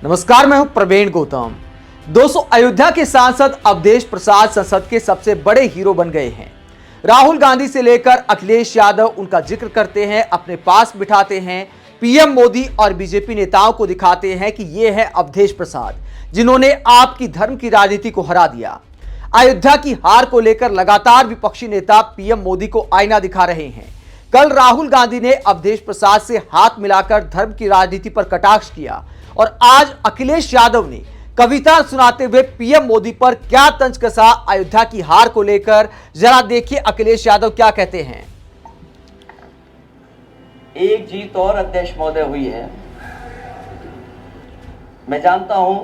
नमस्कार, मैं हूं प्रवीण गौतम। दोस्तों, अयोध्या के सांसद अवधेश प्रसाद संसद के सबसे बड़े हीरो बन गए हैं। राहुल गांधी से लेकर अखिलेश यादव उनका जिक्र करते हैं, अपने पास बिठाते हैं। पीएम मोदी और बीजेपी नेताओं को दिखाते हैं कि ये है अवधेश प्रसाद, जिन्होंने आपकी धर्म की राजनीति को हरा दिया। अयोध्या की हार को लेकर लगातार विपक्षी नेता पीएम मोदी को आईना दिखा रहे हैं। कल राहुल गांधी ने अवधेश प्रसाद से हाथ मिलाकर धर्म की राजनीति पर कटाक्ष किया और आज अखिलेश यादव ने कविता सुनाते हुए पीएम मोदी पर क्या तंज कसा अयोध्या की हार को लेकर। जरा देखिए अखिलेश यादव क्या कहते हैं। एक जीत और अध्यक्ष महोदय हुई है। मैं जानता हूं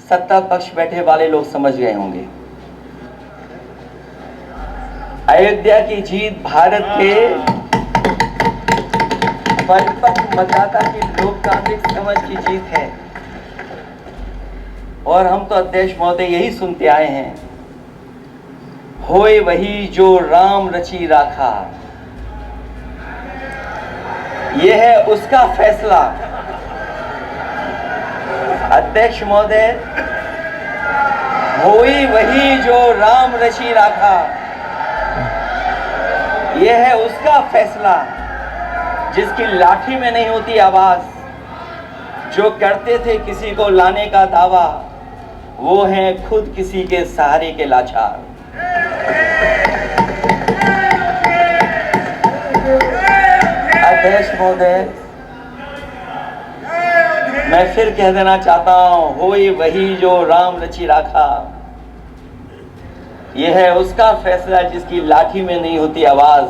सत्ता पक्ष बैठे वाले लोग समझ गए होंगे। अयोध्या की जीत भारत के परिपक्व मतदाता की लोकतांत्रिक समझ की जीत है और हम तो अध्यक्ष महोदय यही सुनते आए हैं, होए वही जो राम रची राखा। यह है उसका फैसला। अध्यक्ष महोदय, होई वही जो राम रची राखा, यह है उसका फैसला। जिसकी लाठी में नहीं होती आवाज, जो करते थे किसी को लाने का दावा, वो हैं खुद किसी के सहारे के लाचार। अध्यक्ष महोदय, मैं फिर कह देना चाहता हूं, होई वही जो राम रची राखा। यह है उसका फैसला जिसकी लाठी में नहीं होती आवाज,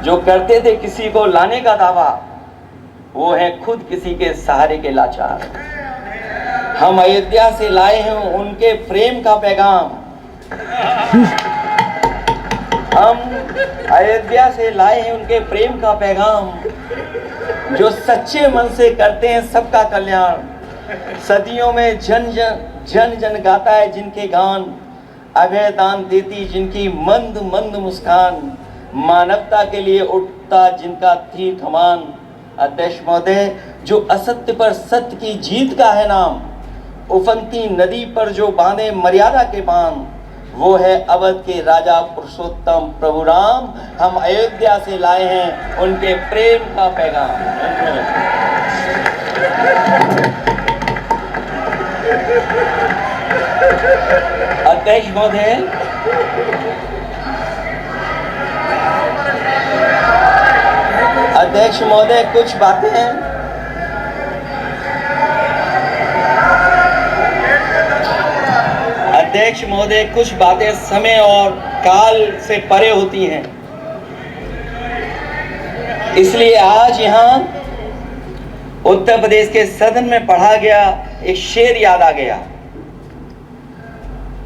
जो करते थे किसी को लाने का दावा, वो है खुद किसी के सहारे के लाचार। हम अयोध्या से लाए हैं उनके प्रेम का पैगाम। हम अयोध्या से लाए हैं उनके प्रेम का पैगाम, जो सच्चे मन से करते हैं सबका कल्याण। सदियों में जन जन गाता है जिनके गान, अभय दान देती जिनकी मंद मंद मुस्कान, मानवता के लिए उठता जिनका थी कमान। अध्यक्ष महोदय, जो असत्य पर सत्य की जीत का है नाम, उफनती नदी पर जो बांधे मर्यादा के बांध, वो है अवध के राजा पुरुषोत्तम प्रभु राम। हम अयोध्या से लाए हैं उनके प्रेम का पैगाम। अध्यक्ष महोदय, अध्यक्ष महोदय, कुछ बातें अध्यक्ष महोदय कुछ बातें समय और काल से परे होती हैं। इसलिए आज यहां उत्तर प्रदेश के सदन में पढ़ा गया एक शेर याद आ गया,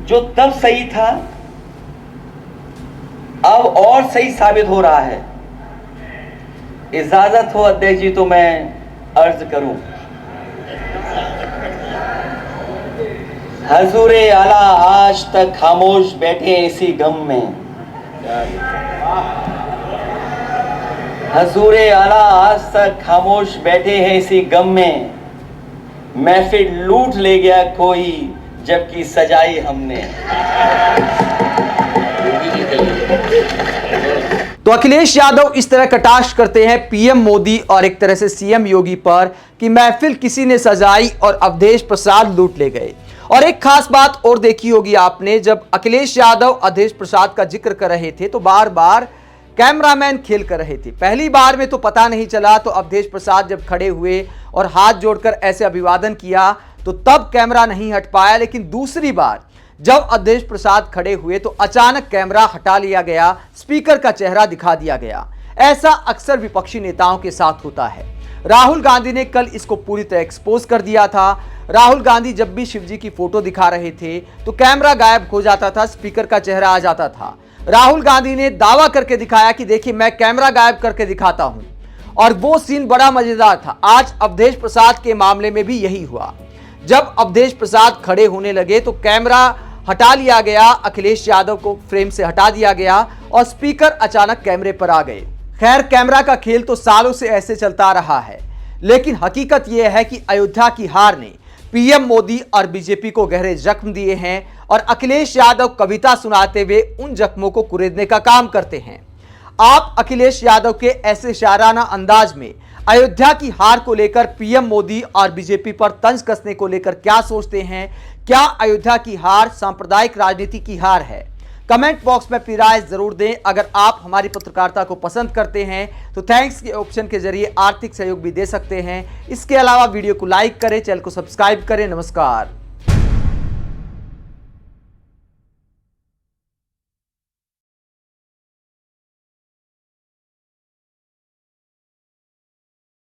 जो तब सही था अब और सही साबित हो रहा है। इजाजत हो अध्यक्ष जी तो मैं अर्ज करूं। हजूरे आला आज तक खामोश बैठे इसी गम में, हजूरे आला आज तक खामोश बैठे हैं इसी गम में। महफिल लूट ले गया कोई जबकि सजाई हमने। तो अखिलेश यादव इस तरह कटाक्ष करते हैं पीएम मोदी और एक तरह से सीएम योगी पर कि महफिल किसी ने सजाई और अवधेश प्रसाद लूट ले गए। और एक खास बात और देखी होगी आपने, जब अखिलेश यादव अवधेश प्रसाद का जिक्र कर रहे थे तो बार बार कैमरामैन खेल कर रहे थे। पहली बार में तो पता नहीं चला, तो अवधेश प्रसाद जब खड़े हुए और हाथ जोड़कर ऐसे अभिवादन किया तो तब कैमरा नहीं हट पाया। लेकिन दूसरी बार जब अवधेश प्रसाद खड़े हुए तो अचानक कैमरा हटा लिया गया, स्पीकर का चेहरा दिखा दिया गया। ऐसा अक्सर विपक्षी नेताओं के साथ होता है। राहुल गांधी ने कल इसको पूरी तरह एक्सपोज कर दिया था। राहुल गांधी जब भी शिवजी की फोटो दिखा रहे थे तो कैमरा गायब हो जाता था, स्पीकर का चेहरा आ जाता था। राहुल गांधी ने दावा करके दिखाया कि देखिए मैं कैमरा गायब करके दिखाता हूं, और वो सीन बड़ा मजेदार था। आज अवधेश प्रसाद के मामले में भी यही हुआ। जब अवधेश प्रसाद खड़े होने लगे तो कैमरा हटा लिया गया, अखिलेश यादव को फ्रेम से हटा दिया गया और स्पीकर अचानक कैमरे पर आ गए। खैर, कैमरा का खेल तो सालों से ऐसे चलता रहा है, लेकिन हकीकत यह है कि अयोध्या की हार ने पीएम मोदी और बीजेपी को गहरे जख्म दिए हैं और अखिलेश यादव कविता सुनाते हुए उन जख्मों को कुरेदने का काम करते हैं। आप अखिलेश यादव के ऐसे शाराना अंदाज में अयोध्या की हार को लेकर पीएम मोदी और बीजेपी पर तंज कसने को लेकर क्या सोचते हैं? क्या अयोध्या की हार सांप्रदायिक राजनीति की हार है? कमेंट बॉक्स में अपनी राय जरूर दें। अगर आप हमारी पत्रकारिता को पसंद करते हैं तो थैंक्स के ऑप्शन के जरिए आर्थिक सहयोग भी दे सकते हैं। इसके अलावा वीडियो को लाइक करें, चैनल को सब्सक्राइब करें। नमस्कार।